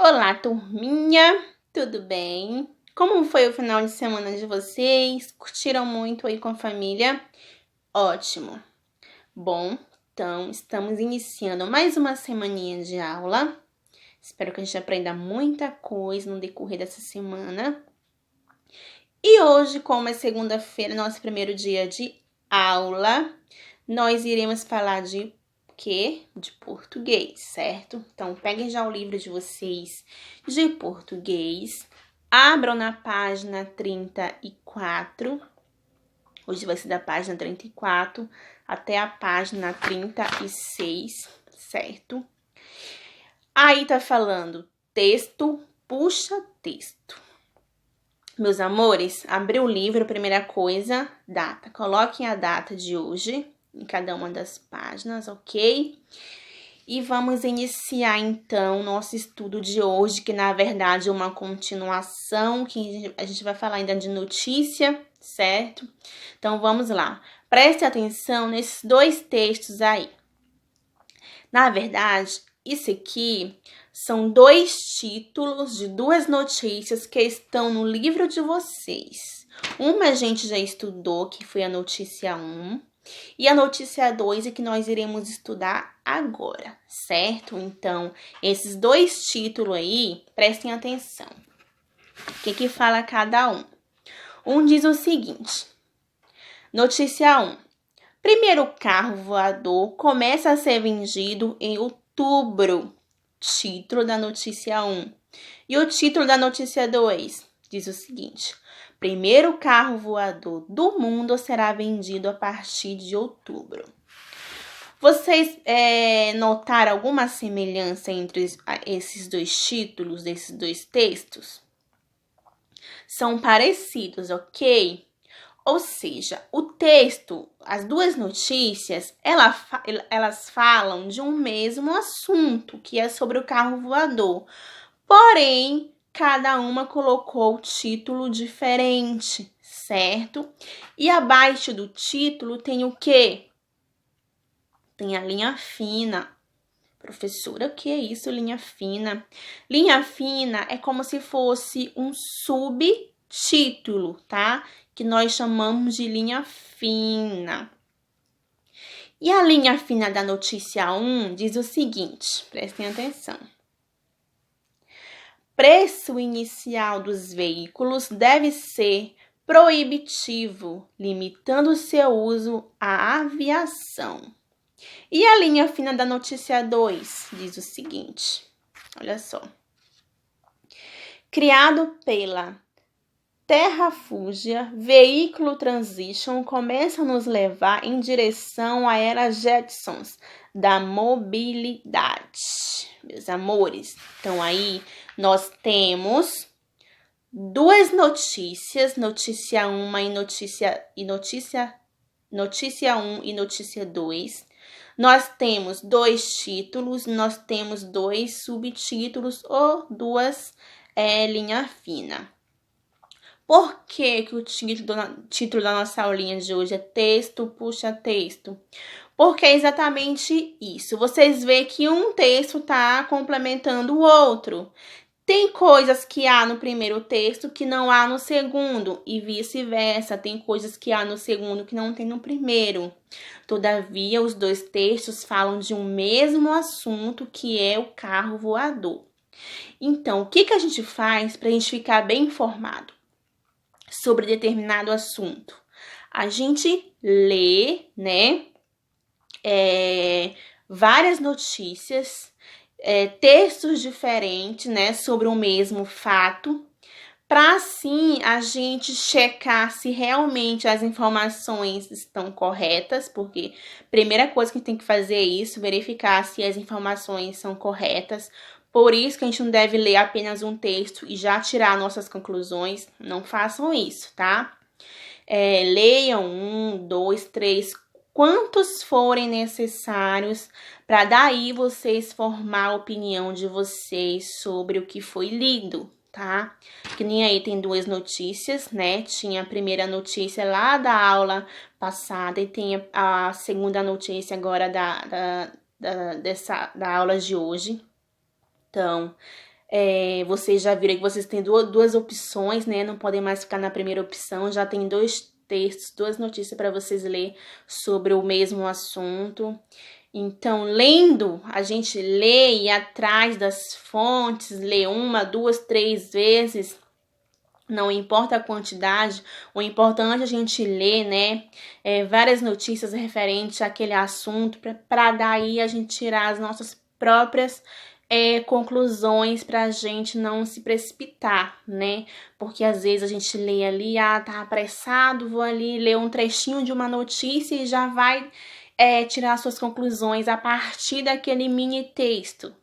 Olá, turminha! Tudo bem? Como foi o final de semana de vocês? Curtiram muito aí com a família? Ótimo! Bom, então estamos iniciando mais uma semaninha de aula. Espero que a gente aprenda muita coisa no decorrer dessa semana. E hoje, como é segunda-feira, nosso primeiro dia de aula, nós iremos falar de quê? De português, certo? Então, peguem já o livro de vocês de português, abram na página 34. Hoje vai ser da página 34 até a página 36, certo? Aí tá falando texto, puxa texto. Meus amores, abriu o livro, primeira coisa, data. Coloquem a data de hoje em cada uma das páginas, ok? E vamos iniciar, então, nosso estudo de hoje, que na verdade é uma continuação, que a gente vai falar ainda de notícia, certo? Então, vamos lá. Preste atenção nesses dois textos aí. Na verdade, isso aqui são dois títulos de duas notícias que estão no livro de vocês. Uma a gente já estudou, que foi a notícia 1, e a notícia 2 é que nós iremos estudar agora, certo? Então, esses dois títulos aí, prestem atenção. O que fala cada um? Um diz o seguinte: notícia 1. Primeiro carro voador começa a ser vendido em outubro. Título da notícia 1. E o título da notícia 2 diz o seguinte: primeiro carro voador do mundo será vendido a partir de outubro. Vocês notaram alguma semelhança entre esses dois títulos, desses dois textos? São parecidos, ok? Ou seja, o texto, as duas notícias, elas falam de um mesmo assunto, que é sobre o carro voador. Porém, cada uma colocou o título diferente, certo? E abaixo do título tem o quê? Tem a linha fina. Professora, o que é isso, linha fina? Linha fina é como se fosse um subtítulo, tá? Que nós chamamos de linha fina. E a linha fina da notícia 1 diz o seguinte, prestem atenção. Preço inicial dos veículos deve ser proibitivo, limitando seu uso à aviação. E a linha fina da notícia 2 diz o seguinte, olha só. Criado pela Terrafugia, veículo Transition começa a nos levar em direção à era Jetsons da mobilidade. Meus amores, então aí nós temos duas notícias, notícia 1 e notícia 1 e notícia 2. Nós temos dois títulos, nós temos dois subtítulos ou duas linha fina. Por que o título da nossa aulinha de hoje é texto, puxa texto? Porque é exatamente isso. Vocês veem que um texto está complementando o outro. Tem coisas que há no primeiro texto que não há no segundo e vice-versa. Tem coisas que há no segundo que não tem no primeiro. Todavia, os dois textos falam de um mesmo assunto, que é o carro voador. Então, o que a gente faz para a gente ficar bem informado sobre determinado assunto? A gente lê, né, várias notícias, textos diferentes, né, sobre o mesmo fato, para assim a gente checar se realmente as informações estão corretas, porque a primeira coisa que a gente tem que fazer é isso, verificar se as informações são corretas. Por isso que a gente não deve ler apenas um texto e já tirar nossas conclusões. Não façam isso, tá? Leiam 1, 2, 3, quantos forem necessários, para daí vocês formar a opinião de vocês sobre o que foi lido, tá? Que nem aí tem duas notícias, né? Tinha a primeira notícia lá da aula passada e tem a segunda notícia agora da aula de hoje. Então, Vocês já viram que vocês têm duas opções, né? Não podem mais ficar na primeira opção. Já tem 2 textos, 2 notícias para vocês ler sobre o mesmo assunto. Então, lendo, a gente lê e ir atrás das fontes, lê 1, 2, 3 vezes. Não importa a quantidade, o importante é a gente ler, né? Várias notícias referentes àquele assunto, para daí a gente tirar as nossas próprias conclusões, para a gente não se precipitar, né? Porque às vezes a gente lê ali, tá apressado, vou ali ler um trechinho de uma notícia e já vai tirar suas conclusões a partir daquele mini texto.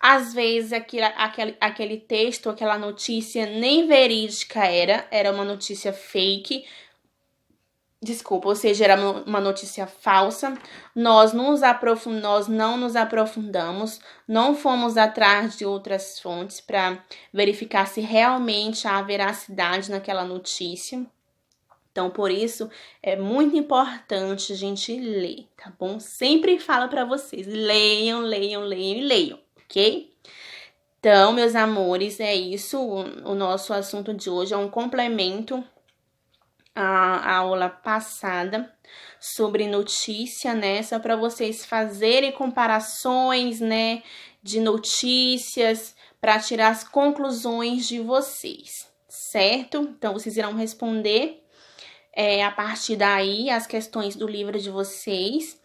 Às vezes aquele texto, aquela notícia nem verídica era uma notícia fake. Desculpa, ou seja, era uma notícia falsa. Nós não nos aprofundamos, não fomos atrás de outras fontes para verificar se realmente há veracidade naquela notícia. Então, por isso, é muito importante a gente ler, tá bom? Sempre falo para vocês, leiam, leiam, leiam e leiam, ok? Então, meus amores, é isso. O nosso assunto de hoje é um complemento à aula passada sobre notícia, né? Só para vocês fazerem comparações, né, de notícias para tirar as conclusões de vocês, certo? Então, vocês irão responder a partir daí as questões do livro de vocês.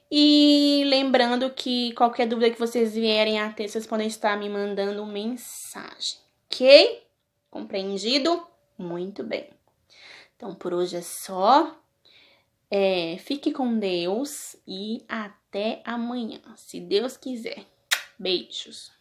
E lembrando que qualquer dúvida que vocês vierem a ter, vocês podem estar me mandando mensagem, ok? Compreendido? Muito bem. Então, por hoje é só. Fique com Deus e até amanhã, se Deus quiser. Beijos.